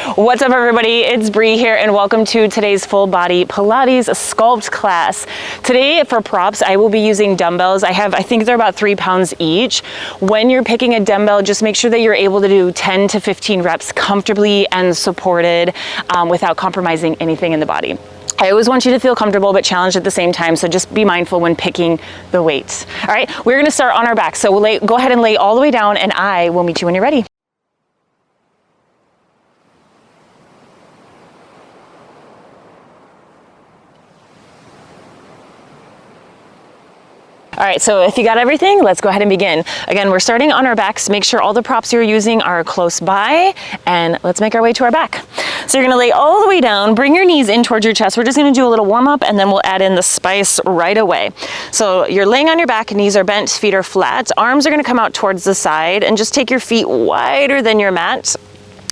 What's up, everybody? It's Bree here, and welcome to today's full body Pilates Sculpt class. Today for props, I will be using dumbbells. I think they're about 3 pounds each. When you're picking a dumbbell, just make sure that you're able to do 10 to 15 reps comfortably and supported without compromising anything in the body. I always want you to feel comfortable but challenged at the same time, so just be mindful when picking the weights. All right, we're gonna start on our back. So go ahead and lay all the way down, and I will meet you when you're ready. All right, so if you got everything, let's go ahead and begin. Again, we're starting on our backs. Make sure all the props you're using are close by, and let's make our way to our back. So you're gonna lay all the way down, bring your knees in towards your chest. We're just gonna do a little warm up, and then we'll add in the spice right away. So you're laying on your back, knees are bent, feet are flat. Arms are gonna come out towards the side, and just take your feet wider than your mat.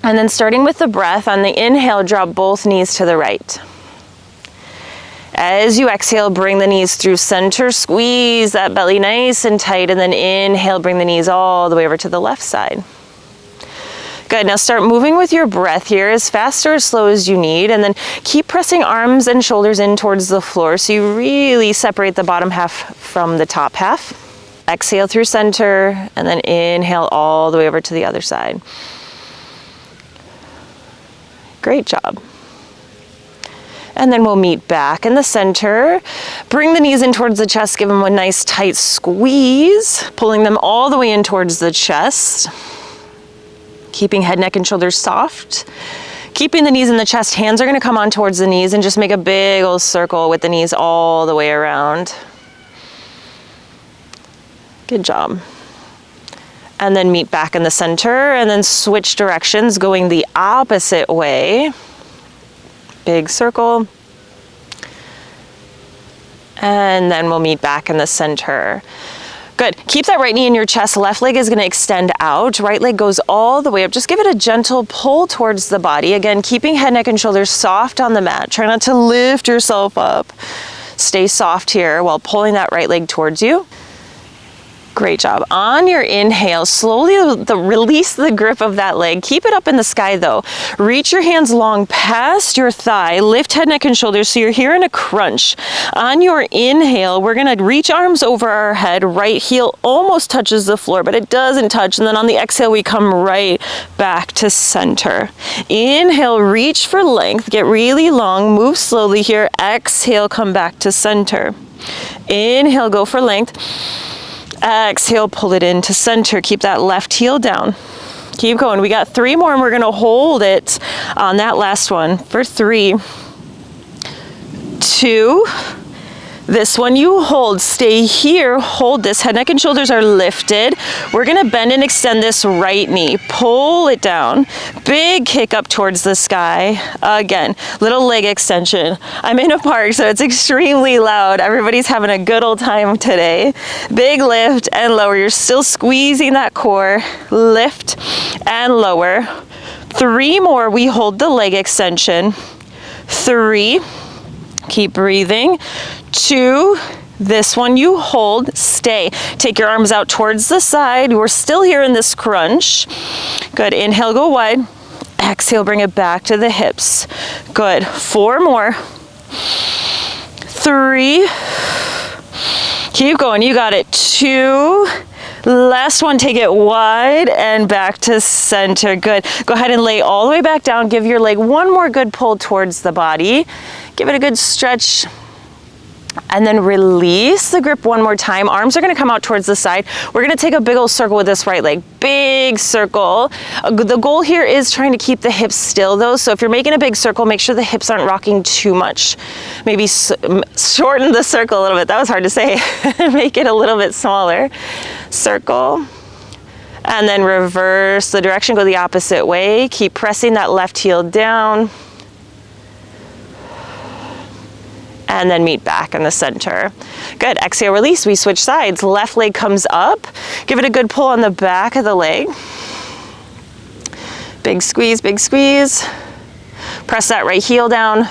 And then starting with the breath, on the inhale, drop both knees to the right. As you exhale, bring the knees through center, squeeze that belly nice and tight, and then inhale, bring the knees all the way over to the left side. Good, now start moving with your breath here as fast or as slow as you need, and then keep pressing arms and shoulders in towards the floor so you really separate the bottom half from the top half. Exhale through center, and then inhale all the way over to the other side. Great job. And then we'll meet back in the center. Bring the knees in towards the chest, give them a nice tight squeeze, pulling them all the way in towards the chest. Keeping head, neck, and shoulders soft. Keeping the knees in the chest, hands are gonna come on towards the knees, and just make a big old circle with the knees all the way around. Good job. And then meet back in the center, and then switch directions, going the opposite way. Big circle. And then we'll meet back in the center. Good. Keep that right knee in your chest. Left leg is going to extend out. Right leg goes all the way up. Just give it a gentle pull towards the body. Again, keeping head, neck, and shoulders soft on the mat. Try not to lift yourself up. Stay soft here while pulling that right leg towards you. Great job. On your inhale, slowly release the grip of that leg. Keep it up in the sky though. Reach your hands long past your thigh. Lift head, neck, and shoulders so you're here in a crunch. On your inhale, we're gonna reach arms over our head. Right heel almost touches the floor, but it doesn't touch. And then on the exhale, we come right back to center. Inhale, reach for length. Get really long. Move slowly here. Exhale, come back to center. Inhale, go for length. Exhale, pull it into center. Keep that left heel down. Keep going. We got 3 more, and we're gonna hold it on that last one for 3, 2. This one you hold. Stay here. Hold this. Head, neck, and shoulders are lifted. We're gonna bend and extend this right knee. Pull it down. Big kick up towards the sky. Again, little leg extension. I'm in a park, so it's extremely loud. Everybody's having a good old time today. Big lift and lower. You're still squeezing that core. Lift and lower. 3 more. We hold the leg extension. 3. Keep breathing. 2, this one you hold, stay. Take your arms out towards the side. We're still here in this crunch. Good, inhale, go wide. Exhale, bring it back to the hips. Good, 4 more. 3, keep going, you got it. 2, last one, take it wide and back to center. Good, go ahead and lay all the way back down. Give your leg one more good pull towards the body. Give it a good stretch. And then release the grip one more time. Arms are gonna come out towards the side. We're gonna take a big old circle with this right leg. Big circle. The goal here is trying to keep the hips still though. So if you're making a big circle, make sure the hips aren't rocking too much. Maybe shorten the circle a little bit. That was hard to say. Make it a little bit smaller. Circle. And then reverse the direction, go the opposite way. Keep pressing that left heel down. And then meet back in the center. Good, exhale, release. We switch sides. Left leg comes up. Give it a good pull on the back of the leg. Big squeeze, big squeeze. Press that right heel down.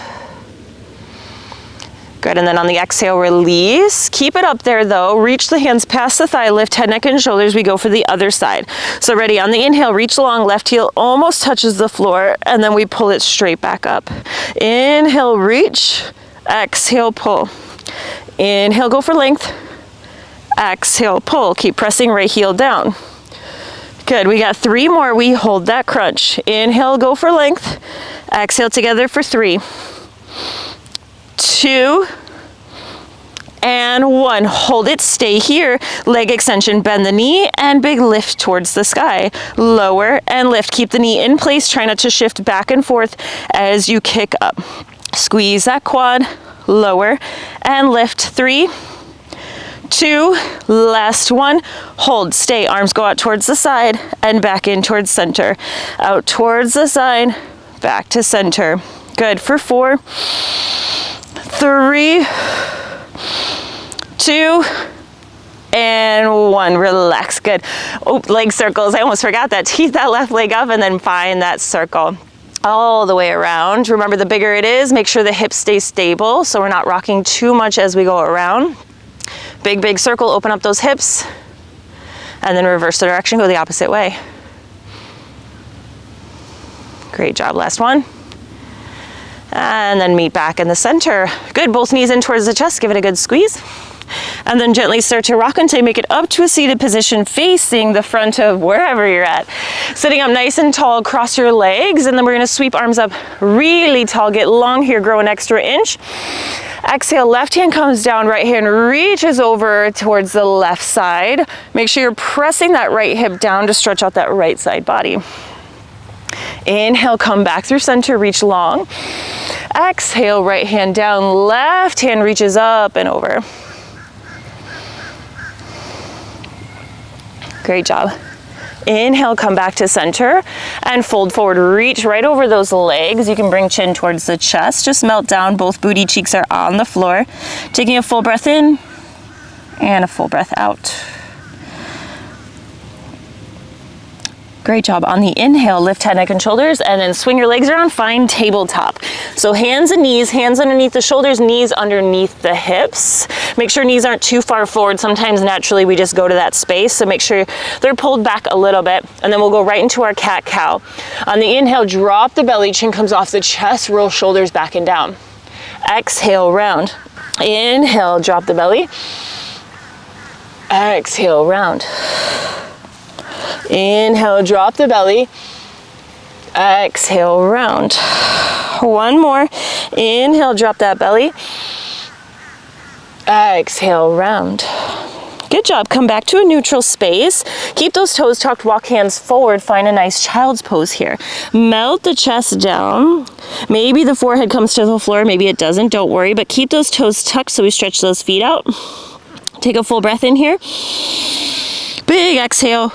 Good, and then on the exhale, release. Keep it up there though. Reach the hands past the thigh, lift head, neck, and shoulders. We go for the other side. So ready, on the inhale, reach long, left heel almost touches the floor, and then we pull it straight back up. Inhale, reach. Exhale, pull. Inhale, go for length. Exhale, pull. Keep pressing right heel down. Good, we got 3 more. We hold that crunch. Inhale, go for length. Exhale together for 3, 2, and 1. Hold it, stay here. Leg extension, bend the knee, and big lift towards the sky. Lower and lift. Keep the knee in place. Try not to shift back and forth as you kick up. Squeeze that quad, lower, and lift. 3, 2, last 1. Hold, stay. Arms go out towards the side and back in towards center. Out towards the side, back to center. Good, for 4, 3, 2, and 1. Relax, good. Oh, leg circles. I almost forgot that. Teeth that left leg up and then find that circle all the way around. Remember, the bigger it is, make sure the hips stay stable so we're not rocking too much as we go around. Big, big circle, open up those hips, and then reverse the direction, go the opposite way. Great job, last one. And then meet back in the center. Good, both knees in towards the chest, give it a good squeeze. And then gently start to rock until you make it up to a seated position facing the front of wherever you're at. Sitting up nice and tall, cross your legs, and then we're gonna sweep arms up really tall, get long here, grow an extra inch. Exhale, left hand comes down, right hand reaches over towards the left side. Make sure you're pressing that right hip down to stretch out that right side body. Inhale, come back through center, reach long. Exhale, right hand down, left hand reaches up and over. Great job. Inhale, come back to center and fold forward. Reach right over those legs. You can bring chin towards the chest. Just melt down. Both booty cheeks are on the floor. Taking a full breath in and a full breath out. Great job. On the inhale, lift head, neck, and shoulders, and then swing your legs around, find tabletop. So hands and knees, hands underneath the shoulders, knees underneath the hips. Make sure knees aren't too far forward. Sometimes naturally we just go to that space, so make sure they're pulled back a little bit, and then we'll go right into our cat-cow. On the inhale, drop the belly, chin comes off the chest, roll shoulders back and down. Exhale, round. Inhale, drop the belly. Exhale, round. Inhale, drop the belly. Exhale, round. One more. Inhale, drop that belly. Exhale, round. Good job. Come back to a neutral space. Keep those toes tucked, walk hands forward. Find a nice child's pose here. Melt the chest down. Maybe the forehead comes to the floor, maybe it doesn't, don't worry, but keep those toes tucked so we stretch those feet out. Take a full breath in here. Big exhale.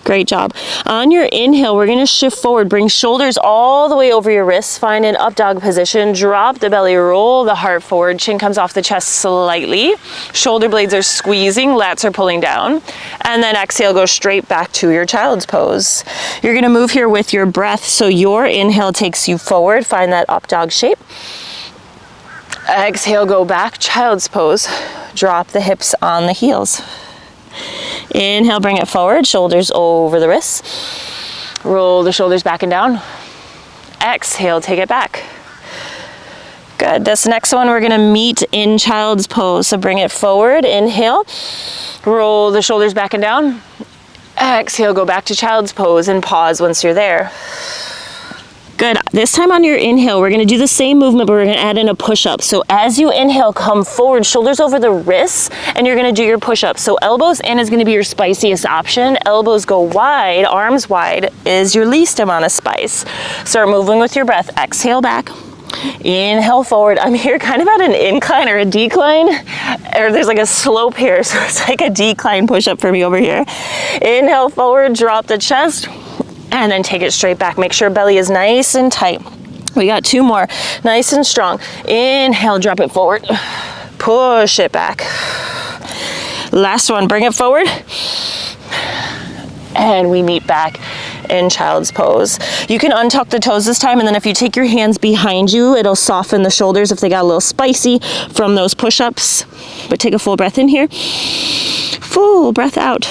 Great job. On your inhale, we're gonna shift forward. Bring shoulders all the way over your wrists. Find an up dog position. Drop the belly, roll the heart forward. Chin comes off the chest slightly. Shoulder blades are squeezing, lats are pulling down. And then exhale, go straight back to your child's pose. You're gonna move here with your breath. So your inhale takes you forward. Find that up dog shape. Exhale, go back, child's pose. Drop the hips on the heels. Inhale, bring it forward, shoulders over the wrists. Roll the shoulders back and down. Exhale, take it back. Good. This next one, we're gonna meet in child's pose. So bring it forward, inhale. Roll the shoulders back and down. Exhale, go back to child's pose and pause once you're there. Good. This time on your inhale, we're gonna do the same movement, but we're gonna add in a push-up. So as you inhale, come forward, shoulders over the wrists, and you're gonna do your push-up. So elbows in is gonna be your spiciest option. Elbows go wide, arms wide is your least amount of spice. Start moving with your breath. Exhale back. Inhale forward. I'm here kind of at an incline or a decline, or there's like a slope here, so it's like a decline push-up for me over here. Inhale forward, drop the chest, and then take it straight back. Make sure belly is nice and tight. We got two more, nice and strong. Inhale, drop it forward. Push it back. Last one, bring it forward. And we meet back in child's pose. You can untuck the toes this time, and then if you take your hands behind you, it'll soften the shoulders if they got a little spicy from those push-ups. But take a full breath in here. Full breath out.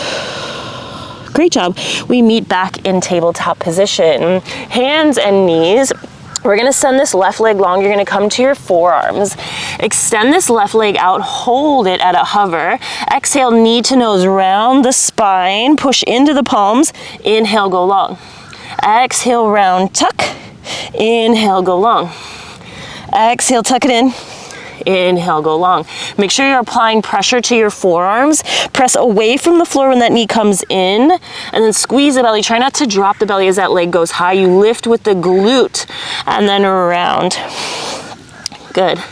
Great job. We meet back in tabletop position. Hands and knees. We're gonna send this left leg long. You're gonna come to your forearms. Extend this left leg out, hold it at a hover. Exhale, knee to nose, round the spine, push into the palms. Inhale, go long. Exhale, round, tuck. Inhale, go long. Exhale, tuck it in. Inhale, go long. Make sure you're applying pressure to your forearms. Press away from the floor when that knee comes in, and then squeeze the belly. Try not to drop the belly as that leg goes high. You lift with the glute, and then around. Good.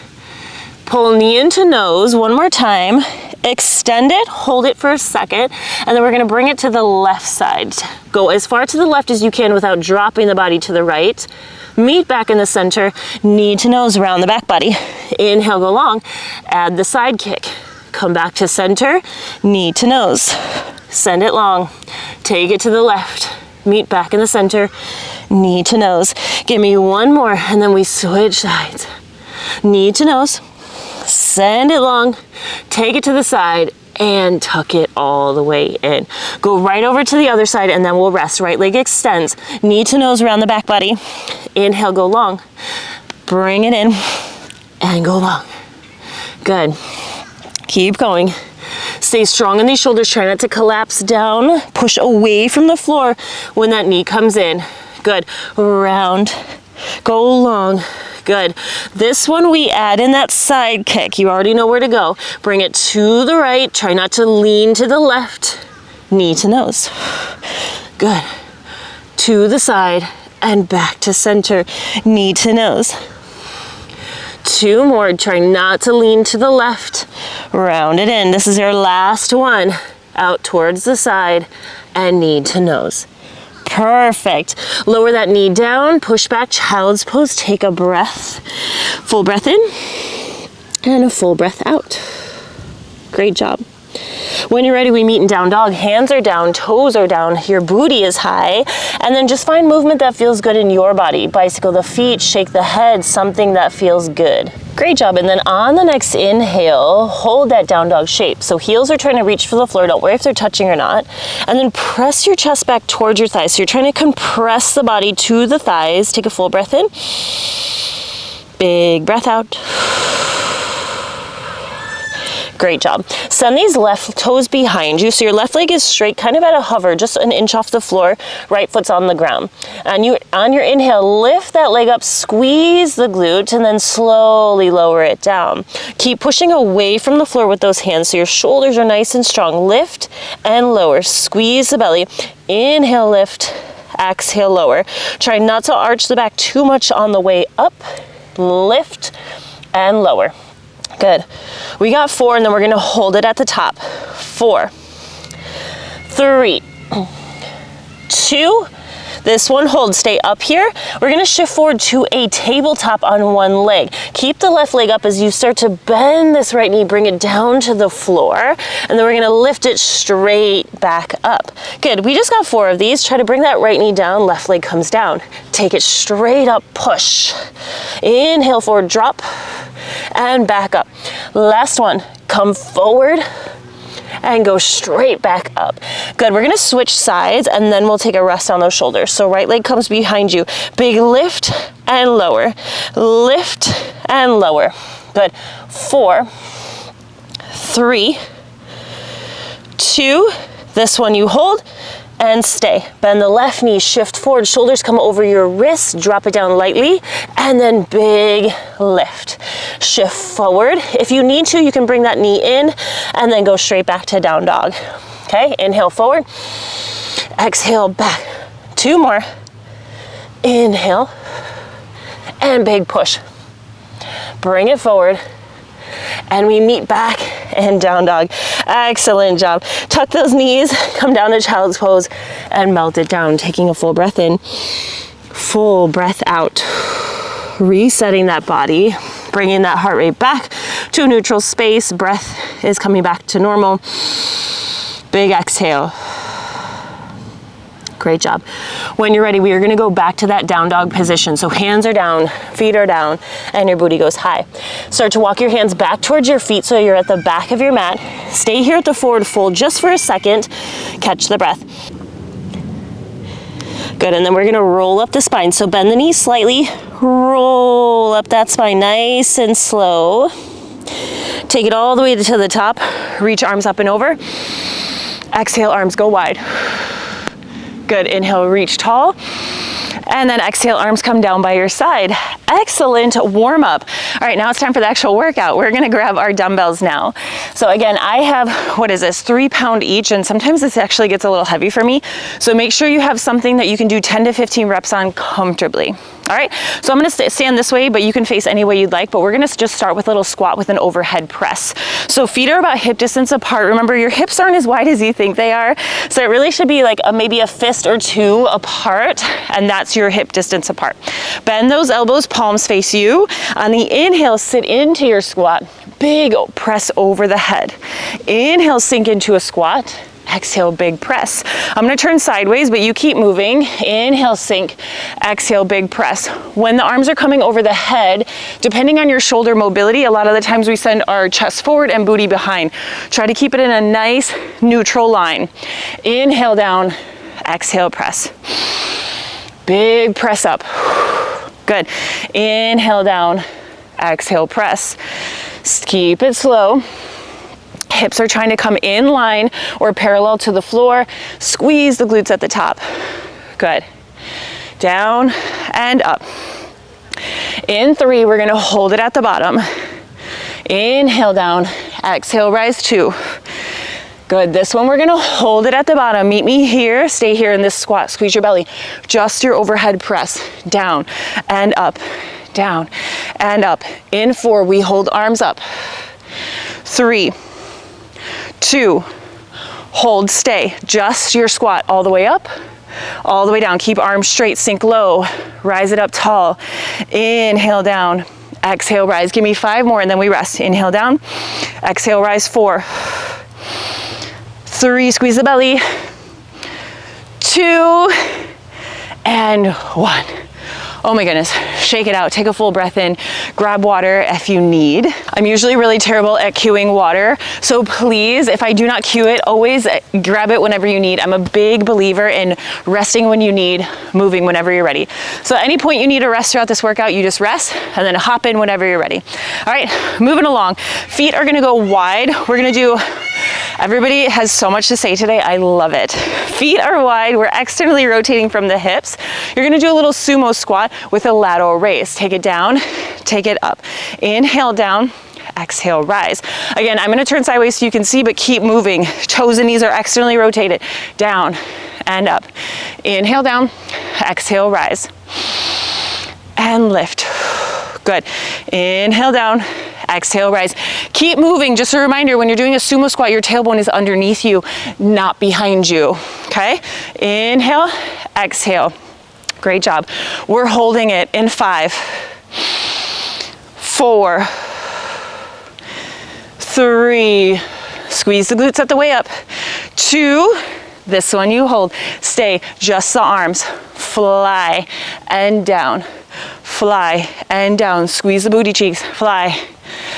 Pull knee into nose one more time. Extend it, hold it for a second, and then we're gonna bring it to the left side. Go as far to the left as you can without dropping the body to the right. Meet back in the center, knee to nose, round the back body. Inhale, go long, add the side kick. Come back to center, knee to nose. Send it long, take it to the left. Meet back in the center, knee to nose. Give me one more, and then we switch sides. Knee to nose, send it long, take it to the side, and tuck it all the way in. Go right over to the other side, and then we'll rest. Right leg extends, knee to nose around the back body. Inhale, go long. Bring it in, and go long. Good. Keep going. Stay strong in these shoulders. Try not to collapse down. Push away from the floor when that knee comes in. Good. Round. Go long. Good. This one we add in that side kick. You already know where to go. Bring it to the right. Try not to lean to the left. Knee to nose. Good. To the side and back to center. Knee to nose. Two more. Try not to lean to the left. Round it in. This is your last one. Out towards the side and knee to nose. Perfect. Lower that knee down, push back, child's pose, take a breath. Full breath in and a full breath out. Great job. When you're ready, we meet in down dog. Hands are down, toes are down, your booty is high, and then just find movement that feels good in your body. Bicycle the feet, shake the head, something that feels good. Great job. And then on the next inhale, hold that down dog shape. So heels are trying to reach for the floor. Don't worry if they're touching or not. And then press your chest back towards your thighs. So you're trying to compress the body to the thighs. Take a full breath in. Big breath out. Great job. Send these left toes behind you. So your left leg is straight, kind of at a hover, just an inch off the floor. Right foot's on the ground. And you, on your inhale, lift that leg up, squeeze the glute, and then slowly lower it down. Keep pushing away from the floor with those hands so your shoulders are nice and strong. Lift and lower. Squeeze the belly. Inhale, lift. Exhale, lower. Try not to arch the back too much on the way up. Lift and lower. Good. We got 4, and then we're going to hold it at the top. 4, 3, 2. This one, hold, stay up here. We're going to shift forward to a tabletop on one leg. Keep the left leg up as you start to bend this right knee, bring it down to the floor, and then we're going to lift it straight back up. Good. We just got 4 of these. Try to bring that right knee down, left leg comes down. Take it straight up, push. Inhale, forward, drop, and back up. Last one, come forward and go straight back up. Good, we're gonna switch sides and then we'll take a rest on those shoulders. So right leg comes behind you. Big lift and lower. Lift and lower. Good, 4, 3, 2, this one you hold and stay. Bend the left knee, shift forward, shoulders come over your wrists, drop it down lightly, and then big lift. Shift forward. If you need to, you can bring that knee in and then go straight back to down dog. Okay, inhale forward, exhale back. 2 more. Inhale, and big push. Bring it forward, and we meet back and down dog. Excellent job. Tuck those knees, come down to child's pose, and melt it down. Taking a full breath in, full breath out. Resetting that body, bringing that heart rate back to a neutral space. Breath is coming back to normal. Big exhale. Great job. When you're ready, we are gonna go back to that down dog position. So hands are down, feet are down, and your booty goes high. Start to walk your hands back towards your feet so you're at the back of your mat. Stay here at the forward fold just for a second. Catch the breath. Good, and then we're gonna roll up the spine. So bend the knees slightly, roll up that spine nice and slow. Take it all the way to the top. Reach arms up and over. Exhale, arms go wide. Good, inhale, reach tall. And then exhale, arms come down by your side. Excellent warm up. All right, now it's time for the actual workout. We're gonna grab our dumbbells now. So again, I have, what is this, 3 pound each, and sometimes this actually gets a little heavy for me. So make sure you have something that you can do 10 to 15 reps on comfortably. All right, so I'm gonna stand this way, but you can face any way you'd like, but we're gonna just start with a little squat with an overhead press. So feet are about hip distance apart. Remember, your hips aren't as wide as you think they are. So it really should be like maybe a fist or two apart, and that's your hip distance apart. Bend those elbows, palms face you. On the inhale, sit into your squat. Big press over the head. Inhale, sink into a squat. Exhale, big press. I'm gonna turn sideways, but you keep moving. Inhale, sink. Exhale, big press. When the arms are coming over the head, depending on your shoulder mobility, a lot of the times we send our chest forward and booty behind. Try to keep it in a nice neutral line. Inhale down, exhale, press. Big press up. Good. Inhale down, exhale, press. Keep it slow. Hips are trying to come in line or parallel to the floor. Squeeze the glutes at the top. Good. Down and up. In 3, we're gonna hold it at the bottom. Inhale down, exhale, rise 2. Good, this one we're gonna hold it at the bottom. Meet me here, stay here in this squat. Squeeze your belly. Just your overhead press. Down and up, down and up. In 4, we hold arms up. 3, 2, hold, stay. Just your squat all the way up, all the way down. Keep arms straight, sink low, rise it up tall. Inhale down, exhale, rise. Give me 5 more and then we rest. Inhale down, exhale, rise. 4, 3, squeeze the belly. 2, and 1. Oh my goodness, shake it out, take a full breath in, grab water if you need. I'm usually really terrible at queuing water, so please, if I do not queue it, always grab it whenever you need. I'm a big believer in resting when you need, moving whenever you're ready. So at any point you need a rest throughout this workout, you just rest and then hop in whenever you're ready. All right, moving along. Feet are gonna go wide. We're gonna do, everybody has so much to say today, I love it. Feet are wide, we're externally rotating from the hips. You're gonna do a little sumo squat with a lateral raise. Take it down, take it up. Inhale down, exhale, rise. Again, I'm gonna turn sideways so you can see, but keep moving. Toes and knees are externally rotated. Down and up. Inhale down, exhale, rise. And lift. Good. Inhale down, exhale, rise. Keep moving. Just a reminder, when you're doing a sumo squat, your tailbone is underneath you, not behind you. Okay? Inhale, exhale. Great job. We're holding it in 5, 4, 3, squeeze the glutes at the way up. 2, this one you hold. Stay, just the arms. Fly and down, fly and down. Squeeze the booty cheeks, fly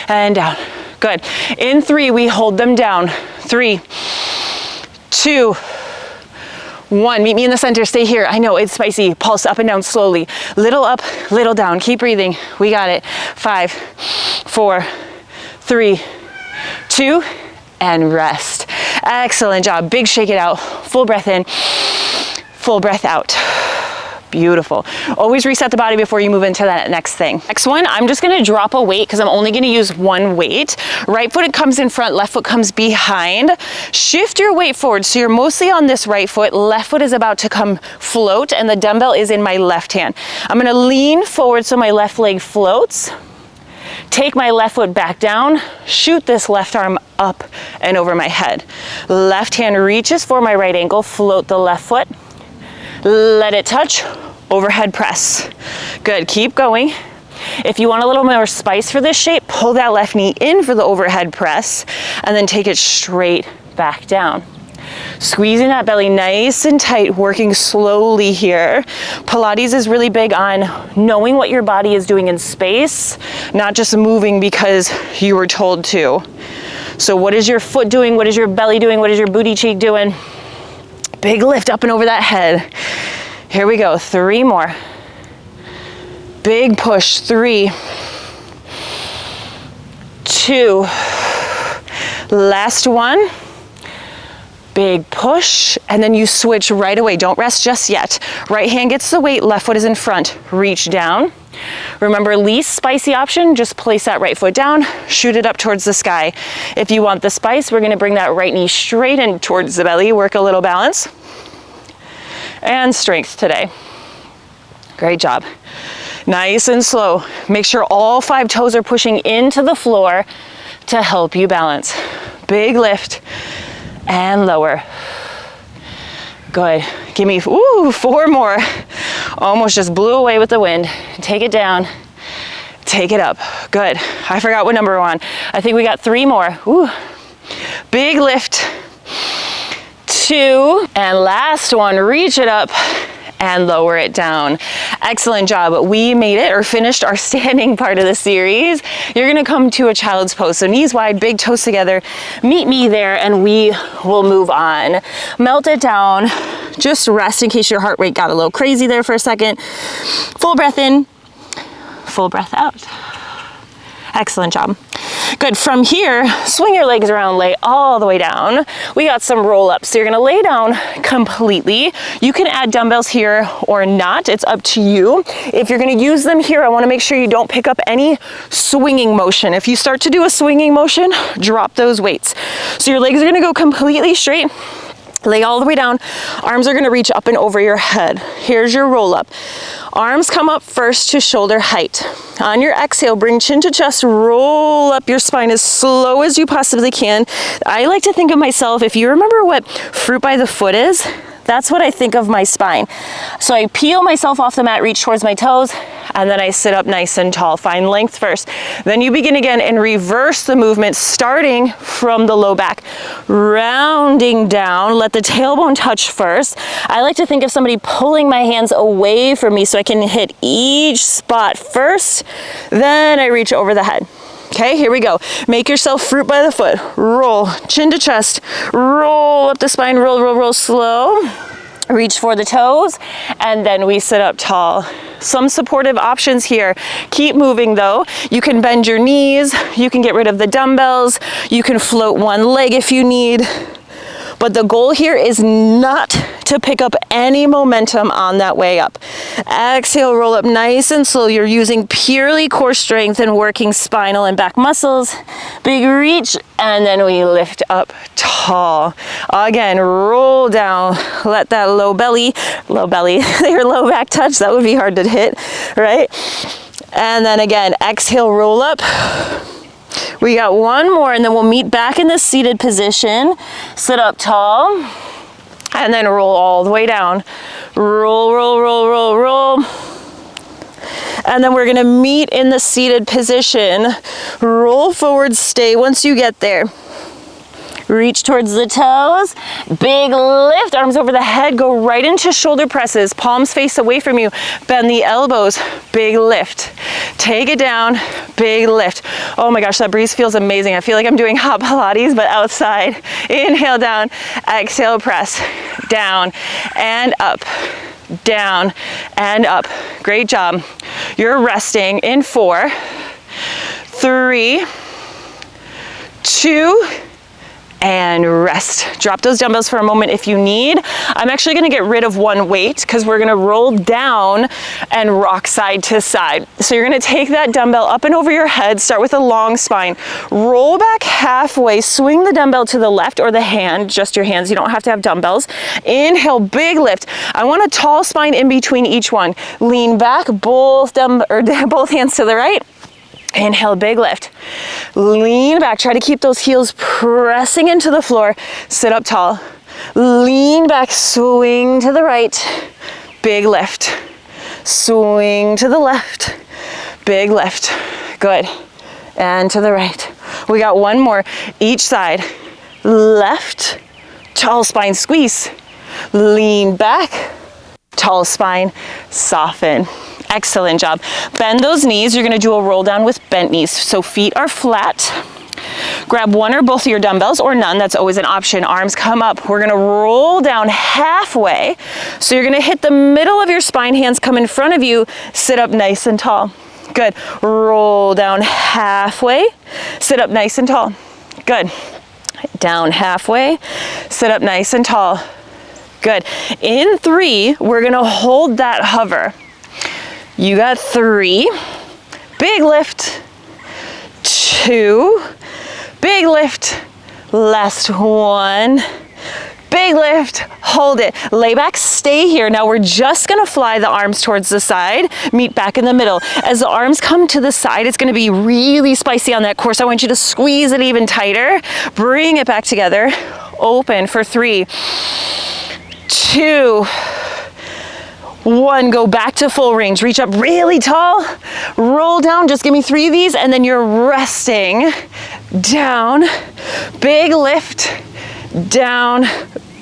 and down. Good. In 3, we hold them down. 3, 2, 1, meet me in the center, stay here. I know it's spicy. Pulse up and down slowly. Little up, little down. Keep breathing. We got it. 5, 4, 3, 2, and rest. Excellent job. Big shake it out. Full breath in, full breath out. Beautiful. Always reset the body before you move into that next thing. Next one, I'm just gonna drop a weight because I'm only gonna use one weight. Right foot comes in front, left foot comes behind. Shift your weight forward so you're mostly on this right foot. Left foot is about to come float and the dumbbell is in my left hand. I'm gonna lean forward so my left leg floats. Take my left foot back down, shoot this left arm up and over my head. Left hand reaches for my right ankle, float the left foot. Let it touch, overhead press. Good, keep going. If you want a little more spice for this shape, pull that left knee in for the overhead press and then take it straight back down. Squeezing that belly nice and tight, working slowly here. Pilates is really big on knowing what your body is doing in space, not just moving because you were told to. So what is your foot doing? What is your belly doing? What is your booty cheek doing? Big lift up and over that head. Here we go, 3 more. Big push, 3, 2, last one. Big push, and then you switch right away. Don't rest just yet. Right hand gets the weight, left foot is in front. Reach down. Remember, least spicy option, just place that right foot down, shoot it up towards the sky. If you want the spice, we're gonna bring that right knee straight in towards the belly, work a little balance and strength today. Great job. Nice and slow. Make sure all 5 toes are pushing into the floor to help you balance. Big lift and lower. Good. Give me 4 more. Almost just blew away with the wind. Take it down. Take it up. Good. I forgot what number we're on. I think we got 3 more. Ooh. Big lift. 2. And last one. Reach it up and lower it down. Excellent job. We made it or finished our standing part of the series. You're gonna come to a child's pose. So knees wide, big toes together. Meet me there and we will move on. Melt it down. Just rest in case your heart rate got a little crazy there for a second. Full breath in, full breath out. Excellent job. Good. From here, swing your legs around, lay all the way down. We got some roll-ups. So you're gonna lay down completely. You can add dumbbells here or not. It's up to you. If you're gonna use them here, I wanna make sure you don't pick up any swinging motion. If you start to do a swinging motion, drop those weights. So your legs are gonna go completely straight. Lay all the way down. Arms are gonna reach up and over your head. Here's your roll up. Arms come up first to shoulder height. On your exhale, bring chin to chest, roll up your spine as slow as you possibly can. I like to think of myself, if you remember what fruit by the foot is, that's what I think of my spine. So I peel myself off the mat, reach towards my toes, and then I sit up nice and tall. Find length first. Then you begin again and reverse the movement, starting from the low back. Rounding down, let the tailbone touch first. I like to think of somebody pulling my hands away from me so I can hit each spot first, then I reach over the head. Okay, here we go. Make yourself fruit by the foot. Roll, chin to chest. Roll up the spine, roll, roll, roll, slow. Reach for the toes, and then we sit up tall. Some supportive options here. Keep moving though. You can bend your knees. You can get rid of the dumbbells. You can float one leg if you need. But the goal here is not to pick up any momentum on that way up. Exhale, roll up nice and slow. You're using purely core strength and working spinal and back muscles. Big reach, and then we lift up tall. Again, roll down. Let that low belly, your low back touch. That would be hard to hit, right? And then again, exhale, roll up. We got 1 more, and then we'll meet back in the seated position. Sit up tall, and then roll all the way down. Roll, roll, roll, roll, roll. And then we're gonna meet in the seated position. Roll forward, stay once you get there. Reach towards the toes, big lift, arms over the head, go right into shoulder presses, palms face away from you, bend the elbows, big lift. Take it down, big lift. Oh my gosh, that breeze feels amazing. I feel like I'm doing hot Pilates, but outside. Inhale down, exhale, press, down and up, down and up. Great job. You're resting in 4, 3, 2, and rest. Drop those dumbbells for a moment if you need. I'm actually gonna get rid of 1 weight because we're gonna roll down and rock side to side. So you're gonna take that dumbbell up and over your head, start with a long spine, roll back halfway, swing the dumbbell to the left or the hand, just your hands, you don't have to have dumbbells. Inhale, big lift. I want a tall spine in between each one. Lean back, both hands to the right. Inhale, big lift. Lean back, try to keep those heels pressing into the floor. Sit up tall. Lean back, swing to the right. Big lift. Swing to the left. Big lift. Good. And to the right. We got 1 more. Each side. Left Tall spine, squeeze. Lean back. Tall spine, soften. Excellent job. Bend those knees. You're gonna do a roll down with bent knees. So feet are flat. Grab one or both of your dumbbells, or none, that's always an option. Arms come up. We're gonna roll down halfway. So you're gonna hit the middle of your spine, hands come in front of you, sit up nice and tall. Good. Roll down halfway, sit up nice and tall. Good. Down halfway, sit up nice and tall. Good. In 3, we're gonna hold that hover. You got 3, big lift, 2, big lift, last 1, big lift, hold it, lay back, stay here. Now we're just gonna fly the arms towards the side, meet back in the middle. As the arms come to the side, it's gonna be really spicy on that core, so I want you to squeeze it even tighter, bring it back together, open for 3, 2, 1, go back to full range, reach up really tall, roll down, just give me 3 of these, and then you're resting, down, big lift, down,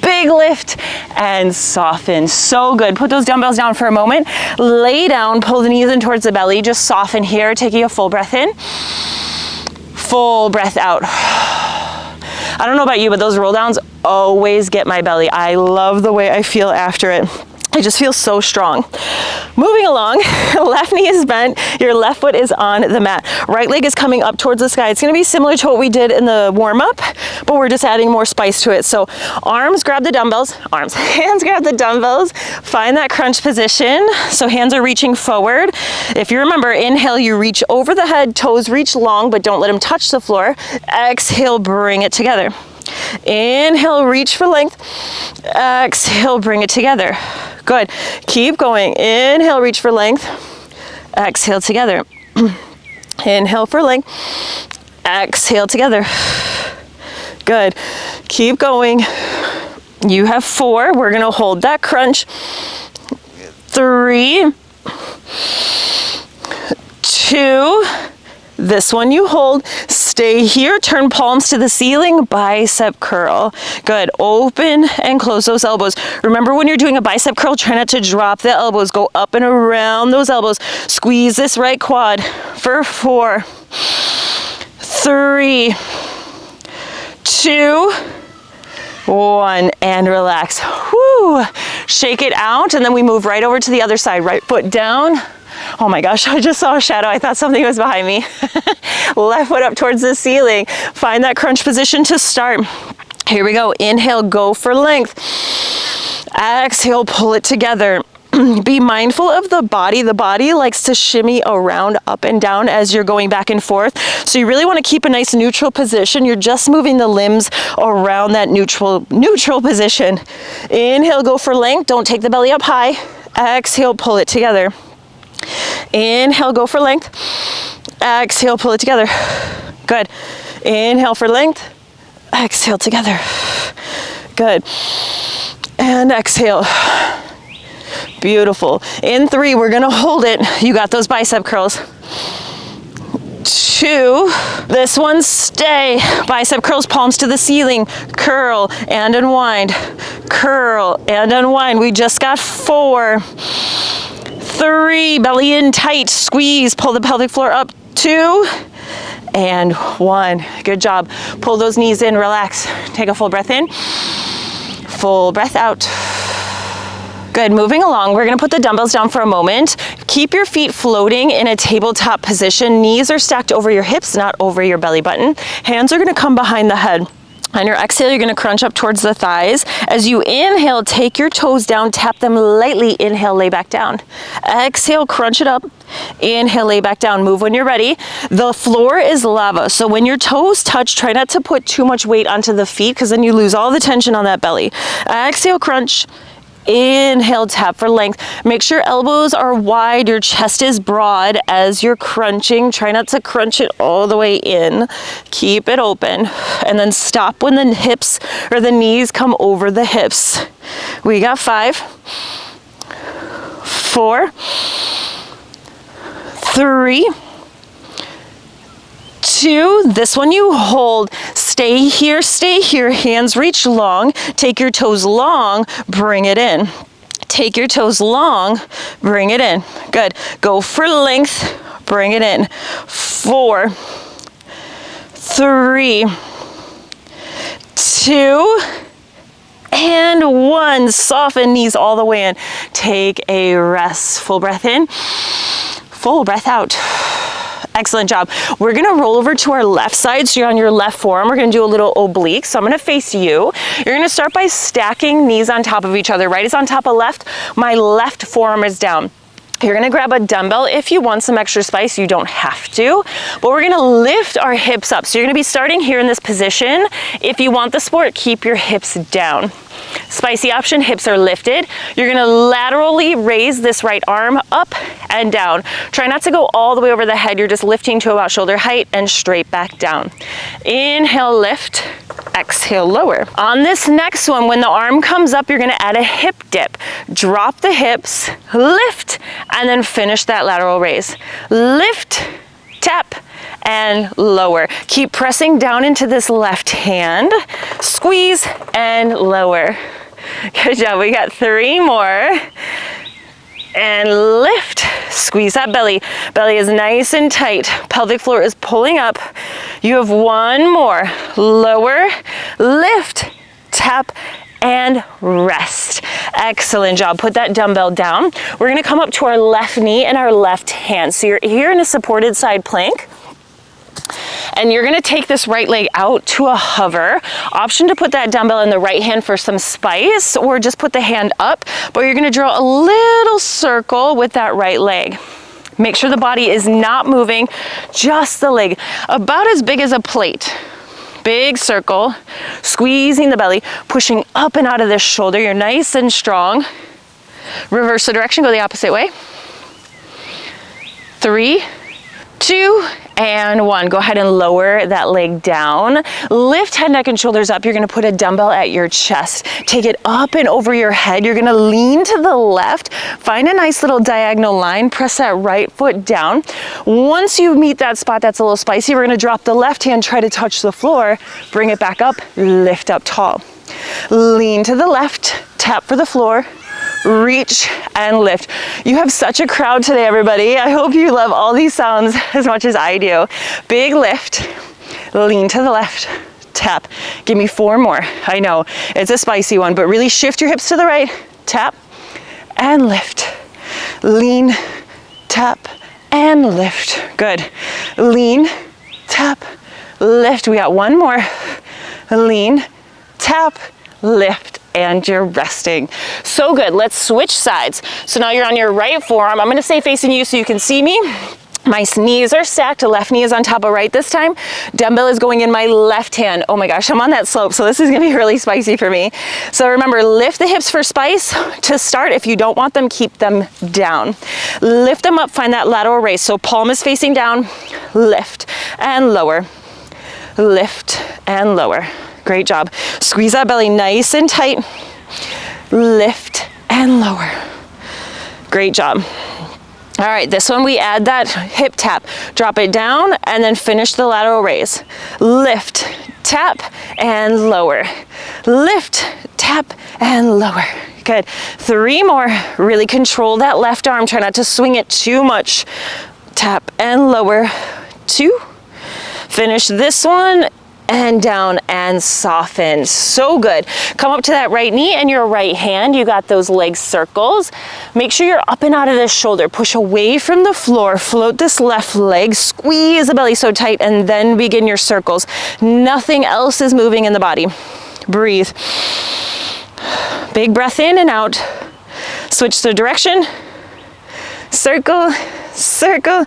big lift, and soften. So good. Put those dumbbells down for a moment, lay down, pull the knees in towards the belly, just soften here, taking a full breath in, full breath out. I don't know about you, but those roll downs always get my belly. I love the way I feel after it. I just feel so strong. Moving along, left knee is bent, your left foot is on the mat. Right leg is coming up towards the sky. It's gonna be similar to what we did in the warm-up, but we're just adding more spice to it. So arms grab the dumbbells, hands grab the dumbbells, find that crunch position. So hands are reaching forward. If you remember, inhale, you reach over the head, toes reach long, but don't let them touch the floor. Exhale, bring it together. Inhale, reach for length. Exhale, bring it together. Good. Keep going. Inhale, reach for length. Exhale together. Inhale for length. Exhale together. Good. Keep going. You have 4. We're going to hold that crunch. 3, 2, this one you hold, stay here, turn palms to the ceiling, bicep curl. Good, open and close those elbows. Remember when you're doing a bicep curl, try not to drop the elbows, go up and around those elbows. Squeeze this right quad for 4, 3, 2, 1, and relax. Woo! Shake it out, and then we move right over to the other side. Right foot down. Oh my gosh, I just saw a shadow. I thought something was behind me. Left foot up towards the ceiling. Find that crunch position to start. Here we go. Inhale, go for length. Exhale, pull it together. Be mindful of the body. The body likes to shimmy around up and down as you're going back and forth. So you really want to keep a nice neutral position. You're just moving the limbs around that neutral position. Inhale, go for length. Don't take the belly up high. Exhale, pull it together. Inhale, go for length. Exhale, pull it together. Good. Inhale for length. Exhale together. Good. And exhale. Beautiful. In 3, we're gonna hold it. You got those bicep curls. 2, this one, stay. Bicep curls, palms to the ceiling. Curl and unwind. Curl and unwind. We just got 4. 3, belly in tight, squeeze, pull the pelvic floor up. 2, and 1. Good job. Pull those knees in, relax. Take a full breath in, full breath out. Good, moving along, we're gonna put the dumbbells down for a moment. Keep your feet floating in a tabletop position. Knees are stacked over your hips, not over your belly button. Hands are gonna come behind the head. On your exhale, you're gonna crunch up towards the thighs. As you inhale, take your toes down, tap them lightly. Inhale, lay back down. Exhale, crunch it up. Inhale, lay back down. Move when you're ready. The floor is lava, so when your toes touch, try not to put too much weight onto the feet because then you lose all the tension on that belly. Exhale, crunch. Inhale, tap for length. Make sure elbows are wide, your chest is broad as you're crunching. Try not to crunch it all the way in. Keep it open. And then stop when the hips or the knees come over the hips. We got 5, 4, 3, 2, this one you hold. Stay here, hands reach long, take your toes long, bring it in. Take your toes long, bring it in. Good, go for length, bring it in. 4, 3, 2, and 1. Soften knees all the way in. Take a rest. Full breath in, full breath out. Excellent job. We're gonna roll over to our left side. So you're on your left forearm. We're gonna do a little oblique. So I'm gonna face you. You're gonna start by stacking knees on top of each other. Right is on top of left. My left forearm is down. You're gonna grab a dumbbell if you want some extra spice. You don't have to, but we're gonna lift our hips up. So you're gonna be starting here in this position. If you want the sport, keep your hips down. Spicy option, hips are lifted. You're gonna laterally raise this right arm up and down. Try not to go all the way over the head. You're just lifting to about shoulder height and straight back down. Inhale, lift. Exhale, lower. On this next one, when the arm comes up, you're gonna add a hip dip. Drop the hips, lift, and then finish that lateral raise. Lift, tap, and lower. Keep pressing down into this left hand. Squeeze and lower. Good job. We got 3 more. And lift. Squeeze that belly. Belly is nice and tight. Pelvic floor is pulling up. You have 1 more. Lower, lift, tap, and rest. Excellent job. Put that dumbbell down. We're gonna come up to our left knee and our left hand. So you're here in a supported side plank. And you're gonna take this right leg out to a hover. Option to put that dumbbell in the right hand for some spice, or just put the hand up, but you're gonna draw a little circle with that right leg. Make sure the body is not moving, just the leg, about as big as a plate. Big circle, squeezing the belly, pushing up and out of this shoulder. You're nice and strong. Reverse the direction, go the opposite way. 3, 2, and 1. Go ahead and lower that leg down. Lift head, neck, and shoulders up. You're gonna put a dumbbell at your chest. Take it up and over your head. You're gonna lean to the left. Find a nice little diagonal line. Press that right foot down. Once you meet that spot that's a little spicy, we're gonna drop the left hand, try to touch the floor. Bring it back up, lift up tall. Lean to the left, tap for the floor. Reach and lift. You have such a crowd today, everybody. I hope you love all these sounds as much as I do. Big lift, lean to the left, tap. Give me 4 more. I know it's a spicy one, but really shift your hips to the right, tap and lift. Lean, tap and lift. Good. Lean, tap, lift. We got 1 more. Lean, tap, lift. And you're resting. So good. Let's switch sides. So now you're on your right forearm. I'm going to stay facing you so you can see me. My knees are stacked. Left knee is on top of right this time. Dumbbell is going in my left hand. Oh my gosh, I'm on that slope, so this is going to be really spicy for me. So remember, lift the hips for spice. To start, if you don't want them, keep them down. Lift them up, find that lateral raise. So palm is facing down. Lift and lower. Lift and lower. Great job. Squeeze that belly nice and tight. Lift and lower. Great job. All right, this one we add that hip tap. Drop it down and then finish the lateral raise. Lift, tap, and lower. Lift, tap, and lower. Good. 3 more. Really control that left arm. Try not to swing it too much. Tap and lower. 2. Finish this one. And down and soften. So good. Come up to that right knee and your right hand. You got those leg circles. Make sure you're up and out of this shoulder. Push away from the floor. Float this left leg. Squeeze the belly so tight and then begin your circles. Nothing else is moving in the body. Breathe. Big breath in and out. Switch the direction. Circle, circle,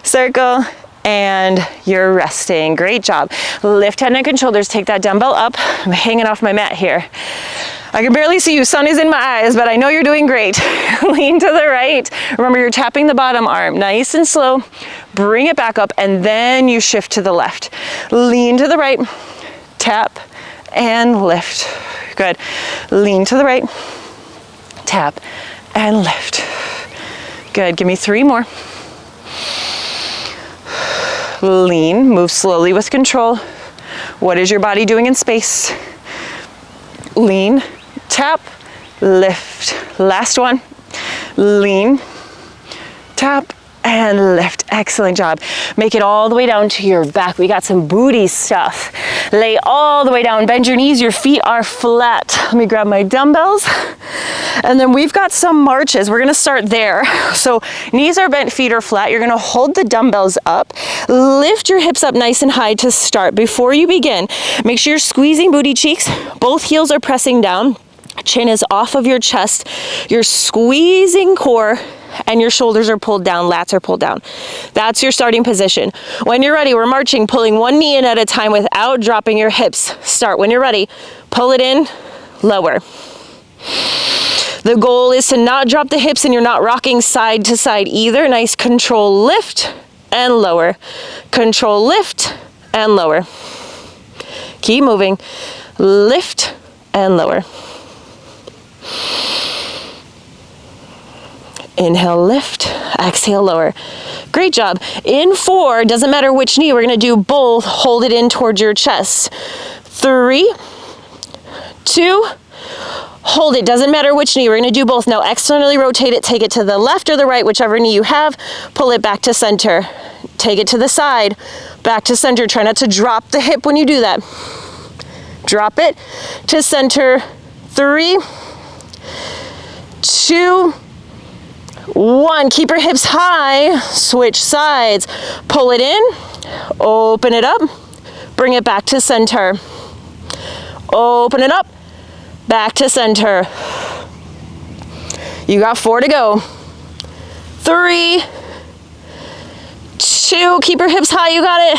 circle. And you're resting. Great job. Lift head, neck, and shoulders. Take that dumbbell up. I'm hanging off my mat here. I can barely see you. Sun is in my eyes, but I know you're doing great. Lean to the right. Remember, you're tapping the bottom arm. Nice and slow. Bring it back up, and then you shift to the left. Lean to the right. Tap and lift. Good. Lean to the right. Tap and lift. Good. Give me 3 more. Lean, move slowly with control. What is your body doing in space? Lean, tap, lift. Last one. Lean, tap, and lift. Excellent job. Make it all the way down to your back. We got some booty stuff. Lay all the way down. Bend your knees. Your feet are flat. Let me grab my dumbbells. And then we've got some marches. We're going to start there. So knees are bent, feet are flat. You're going to hold the dumbbells up. Lift your hips up nice and high to start. Before you begin, make sure you're squeezing booty cheeks. Both heels are pressing down. Chin is off of your chest. You're squeezing core and your shoulders are pulled down, lats are pulled down. That's your starting position. When you're ready, we're marching, pulling one knee in at a time without dropping your hips. Start when you're ready. Pull it in, lower. The goal is to not drop the hips and you're not rocking side to side either. Nice control lift and lower. Control lift and lower. Keep moving. Lift and lower. Inhale, lift, exhale, lower. Great job. In 4, doesn't matter which knee, we're gonna do both. Hold it in towards your chest. 3, 2, hold it. Doesn't matter which knee, we're gonna do both. Now externally rotate it, take it to the left or the right, whichever knee you have. Pull it back to center. Take it to the side, back to center. Try not to drop the hip when you do that. Drop it to center. 3, 2, 1. Keep your hips high. Switch sides. Pull it in. Open it up. Bring it back to center. Open it up. Back to center. You got 4 to go. 3, 2. Keep your hips high. You got it.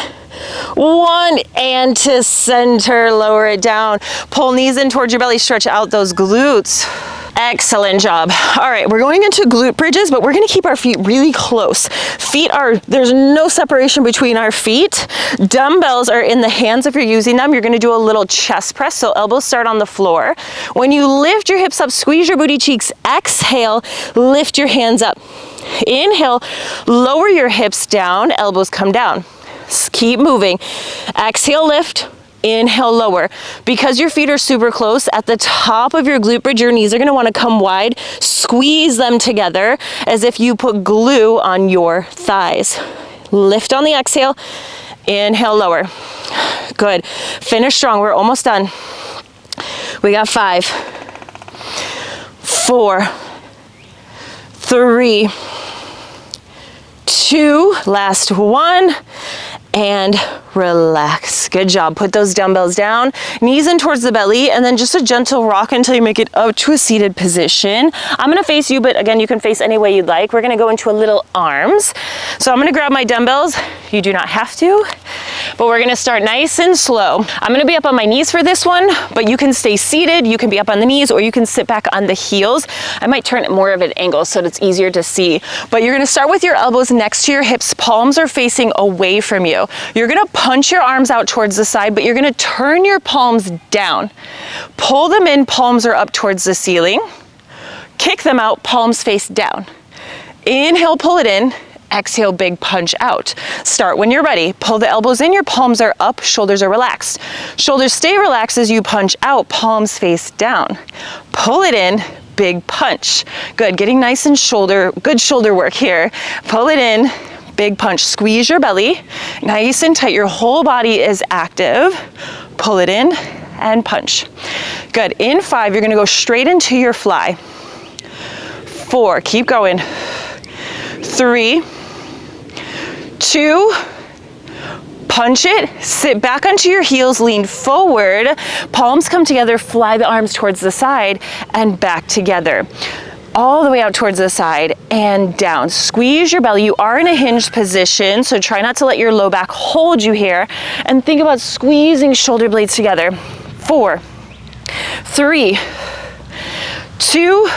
1, and to center. Lower it down. Pull knees in towards your belly. Stretch out those glutes. Excellent job. All right, we're going into glute bridges, but we're gonna keep our feet really close. There's no separation between our feet. Dumbbells are in the hands if you're using them. You're gonna do a little chest press, so elbows start on the floor. When you lift your hips up, squeeze your booty cheeks. Exhale, lift your hands up. Inhale, lower your hips down, elbows come down. Keep moving. Exhale, lift. Inhale, lower. Because your feet are super close, at the top of your glute bridge, your knees are gonna wanna come wide. Squeeze them together as if you put glue on your thighs. Lift on the exhale. Inhale, lower. Good. Finish strong. We're almost done. We got 5, 4, 3, 2, last one. And relax. Good job. Put those dumbbells down, knees in towards the belly, and then just a gentle rock until you make it up to a seated position. I'm gonna face you, but again, you can face any way you'd like. We're gonna go into a little arms. So I'm gonna grab my dumbbells. You do not have to, but we're gonna start nice and slow. I'm gonna be up on my knees for this one, but you can stay seated, you can be up on the knees, or you can sit back on the heels. I might turn it more of an angle so that it's easier to see. But you're gonna start with your elbows next to your hips, palms are facing away from you. You're gonna punch your arms out towards the side, but you're gonna turn your palms down. Pull them in, palms are up towards the ceiling. Kick them out, palms face down. Inhale, pull it in. Exhale, big punch out. Start when you're ready. Pull the elbows in, your palms are up, shoulders are relaxed. Shoulders stay relaxed as you punch out, palms face down. Pull it in, big punch. Good, getting nice and good shoulder work here. Pull it in, big punch. Squeeze your belly, nice and tight. Your whole body is active. Pull it in and punch. Good, in 5, you're gonna go straight into your fly. 4, keep going. 3, 2, punch it, sit back onto your heels, lean forward, palms come together, fly the arms towards the side and back together. All the way out towards the side and down. Squeeze your belly. You are in a hinged position, so try not to let your low back hold you here. And think about squeezing shoulder blades together. 4, 3, 2,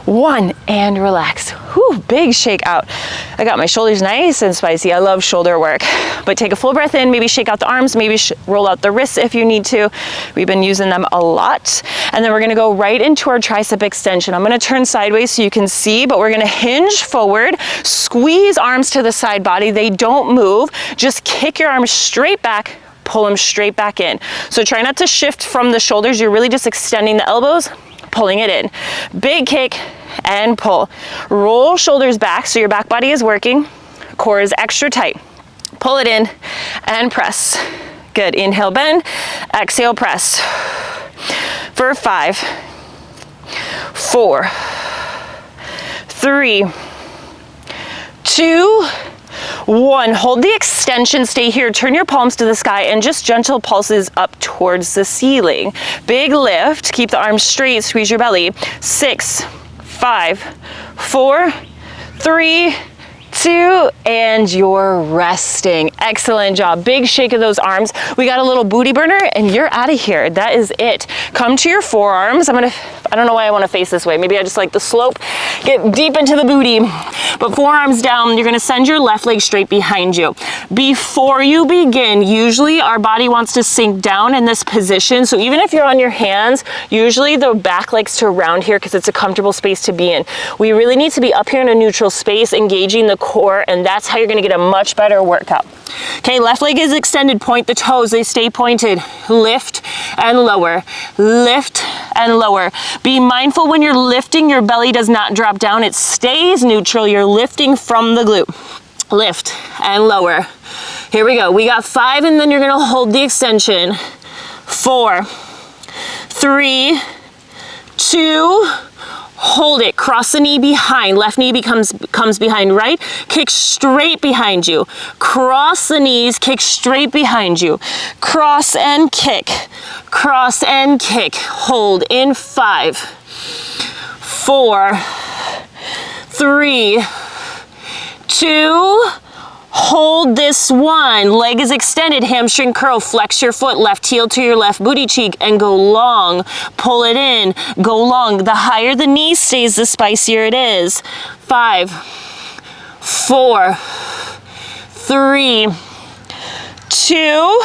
1, and relax. Whew, big shake out. I got my shoulders nice and spicy. I love shoulder work. But take a full breath in, maybe shake out the arms, maybe roll out the wrists if you need to. We've been using them a lot. And then we're gonna go right into our tricep extension. I'm gonna turn sideways so you can see, but we're gonna hinge forward, squeeze arms to the side body. They don't move. Just kick your arms straight back, pull them straight back in. So try not to shift from the shoulders. You're really just extending the elbows, pulling it in. Big kick and pull. Roll shoulders back so your back body is working. Core is extra tight. Pull it in and press. Good. Inhale, bend. Exhale, press. For 5, 4, 3, 2, 1. Hold the extension, stay here. Turn your palms to the sky and just gentle pulses up towards the ceiling. Big lift, keep the arms straight, squeeze your belly. 6, 5, 4, 3, 2, and you're resting. Excellent job. Big shake of those arms. We got a little booty burner and you're out of here. That is it. Come to your forearms. I don't know why I want to face this way. Maybe I just like the slope. Get deep into the booty. But forearms down, you're going to send your left leg straight behind you. Before you begin, usually our body wants to sink down in this position. So even if you're on your hands, usually the back likes to round here because it's a comfortable space to be in. We really need to be up here in a neutral space, engaging the core, and that's how you're going to get a much better workout. Okay, left leg is extended. Point the toes. They stay pointed. Lift and lower. Lift and lower. Be mindful when you're lifting, your belly does not drop down. It stays neutral. You're lifting from the glute. Lift and lower. Here we go. We got 5, and then you're going to hold the extension. 4, 3, 2, hold it. Cross the knee behind. Left knee comes behind right. Kick straight behind you. Cross the knees. Kick straight behind you. Cross and kick. Cross and kick. Hold in 5, 4, 3, 2, hold this 1. Leg is extended, hamstring curl. Flex your foot, left heel to your left booty cheek and go long. Pull it in, go long. The higher the knee stays, the spicier it is. 5, 4, 3, 2,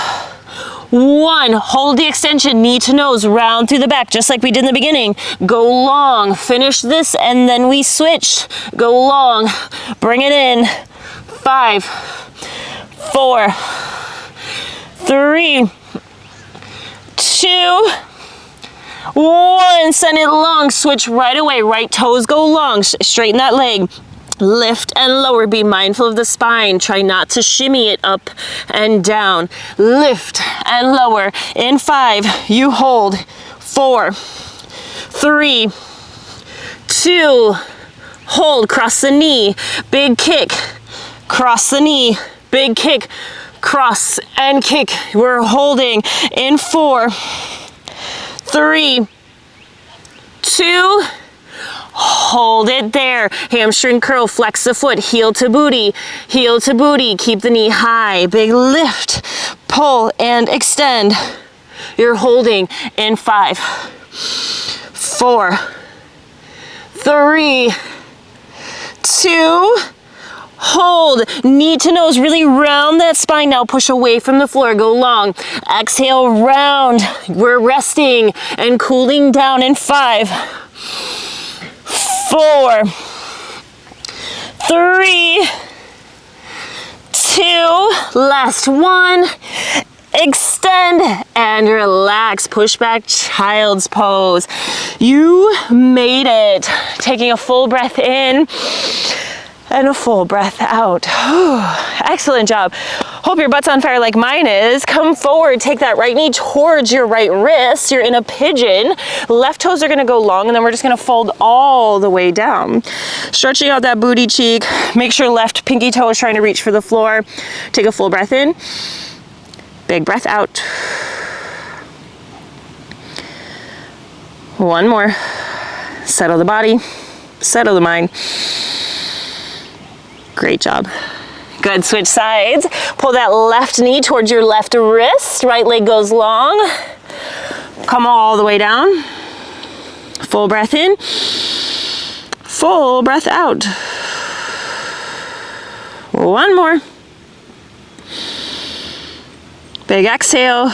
1. Hold the extension, knee to nose, round through the back, just like we did in the beginning. Go long, finish this, and then we switch. Go long, bring it in. 5, 4, 3, 2, 1. Send it long, switch right away. Right toes go long, straighten that leg. Lift and lower. Be mindful of the spine. Try not to shimmy it up and down. Lift and lower. In 5, you hold. 4, 3, 2, hold. Cross the knee. Big kick. Cross the knee. Big kick. Cross and kick. We're holding in 4, 3, 2, hold it there. Hamstring curl, flex the foot, heel to booty, keep the knee high. Big lift, pull and extend. You're holding in 5, 4, 3, 2, hold. Knee to nose, really round that spine now. Push away from the floor, go long. Exhale, round. We're resting and cooling down in 5, 4, 3, 2, last 1. Extend and relax. Push back, child's pose. You made it. Taking a full breath in and a full breath out. Excellent job. Hope your butt's on fire like mine is. Come forward, take that right knee towards your right wrist. You're in a pigeon. Left toes are gonna go long, and then we're just gonna fold all the way down. Stretching out that booty cheek. Make sure left pinky toe is trying to reach for the floor. Take a full breath in. Big breath out. One more. Settle the body, settle the mind. Great job. Good, switch sides. Pull that left knee towards your left wrist. Right leg goes long. Come all the way down. Full breath in. Full breath out. One more. Big exhale.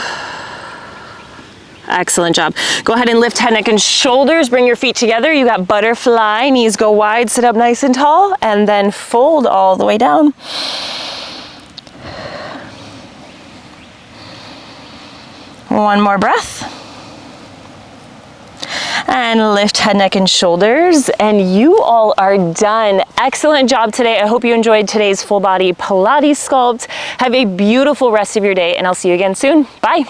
Excellent job. Go ahead and lift head, neck, and shoulders. Bring your feet together. You got butterfly. Knees go wide. Sit up nice and tall. And then fold all the way down. One more breath. And lift head, neck, and shoulders, and you all are done. Excellent job today. I hope you enjoyed today's full body Pilates sculpt. Have a beautiful rest of your day, and I'll see you again soon. Bye.